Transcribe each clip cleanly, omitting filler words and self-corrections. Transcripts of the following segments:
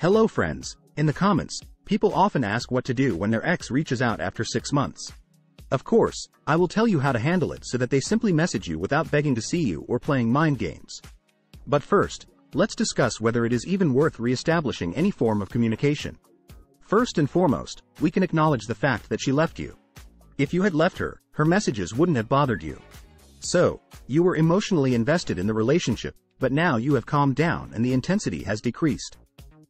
Hello friends, in the comments, people often ask what to do when their ex reaches out after 6 months. Of course, I will tell you how to handle it so that they simply message you without begging to see you or playing mind games. But first, let's discuss whether it is even worth re-establishing any form of communication. First and foremost, we can acknowledge the fact that she left you. If you had left her, her messages wouldn't have bothered you. So, you were emotionally invested in the relationship, but now you have calmed down and the intensity has decreased.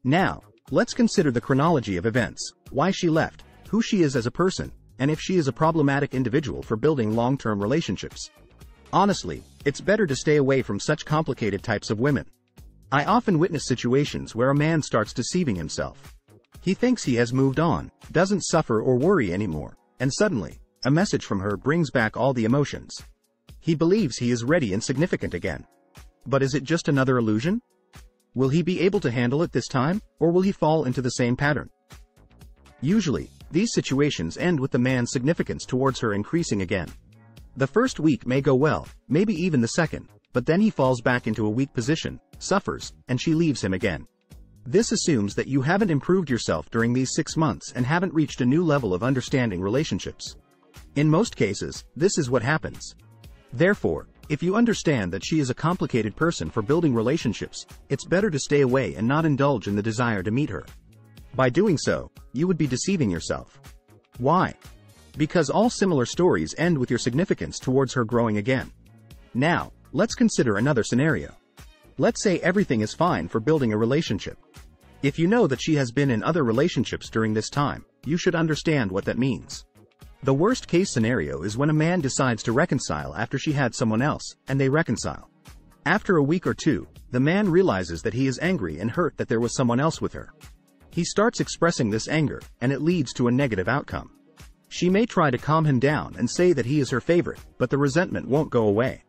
Now, let's consider the chronology of events, why she left, who she is as a person, and if she is a problematic individual for building long-term relationships. Honestly, it's better to stay away from such complicated types of women. I often witness situations where a man starts deceiving himself. He thinks he has moved on, doesn't suffer or worry anymore, and suddenly, a message from her brings back all the emotions. He believes he is ready and significant again. But is it just another illusion? Will he be able to handle it this time, or will he fall into the same pattern? Usually, these situations end with the man's significance towards her increasing again. The first week may go well, maybe even the second, but then he falls back into a weak position, suffers, and she leaves him again. This assumes that you haven't improved yourself during these 6 months and haven't reached a new level of understanding relationships. In most cases, this is what happens. Therefore, if you understand that she is a complicated person for building relationships, it's better to stay away and not indulge in the desire to meet her. By doing so, you would be deceiving yourself. Why? Because all similar stories end with your significance towards her growing again. Now, let's consider another scenario. Let's say everything is fine for building a relationship. If you know that she has been in other relationships during this time, you should understand what that means. The worst case scenario is when a man decides to reconcile after she had someone else, and they reconcile. After a week or two, the man realizes that he is angry and hurt that there was someone else with her. He starts expressing this anger, and it leads to a negative outcome. She may try to calm him down and say that he is her favorite, but the resentment won't go away.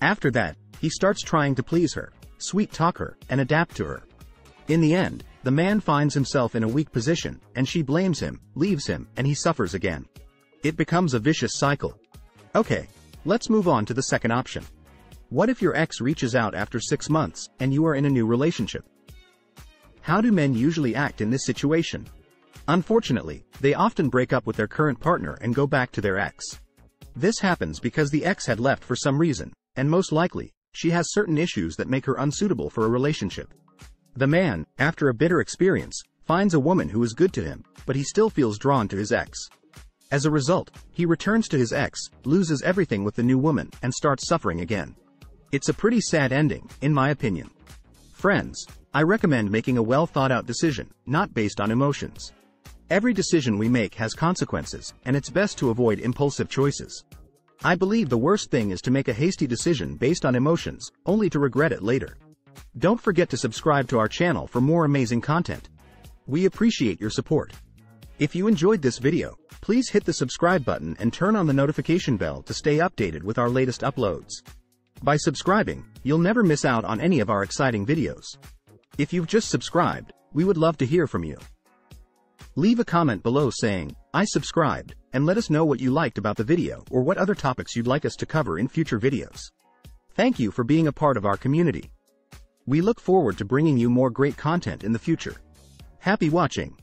After that, he starts trying to please her, sweet-talk her, and adapt to her. In the end, the man finds himself in a weak position, and she blames him, leaves him, and he suffers again. It becomes a vicious cycle. Okay, let's move on to the second option. What if your ex reaches out after 6 months, and you are in a new relationship? How do men usually act in this situation? Unfortunately, they often break up with their current partner and go back to their ex. This happens because the ex had left for some reason, and most likely, she has certain issues that make her unsuitable for a relationship. The man, after a bitter experience, finds a woman who is good to him, but he still feels drawn to his ex. As a result, he returns to his ex, loses everything with the new woman, and starts suffering again. It's a pretty sad ending, in my opinion. Friends, I recommend making a well-thought-out decision, not based on emotions. Every decision we make has consequences, and it's best to avoid impulsive choices. I believe the worst thing is to make a hasty decision based on emotions, only to regret it later. Don't forget to subscribe to our channel for more amazing content. We appreciate your support. If you enjoyed this video, please hit the subscribe button and turn on the notification bell to stay updated with our latest uploads. By subscribing, you'll never miss out on any of our exciting videos. If you've just subscribed, we would love to hear from you. Leave a comment below saying, "I subscribed," and let us know what you liked about the video or what other topics you'd like us to cover in future videos. Thank you for being a part of our community. We look forward to bringing you more great content in the future. Happy watching!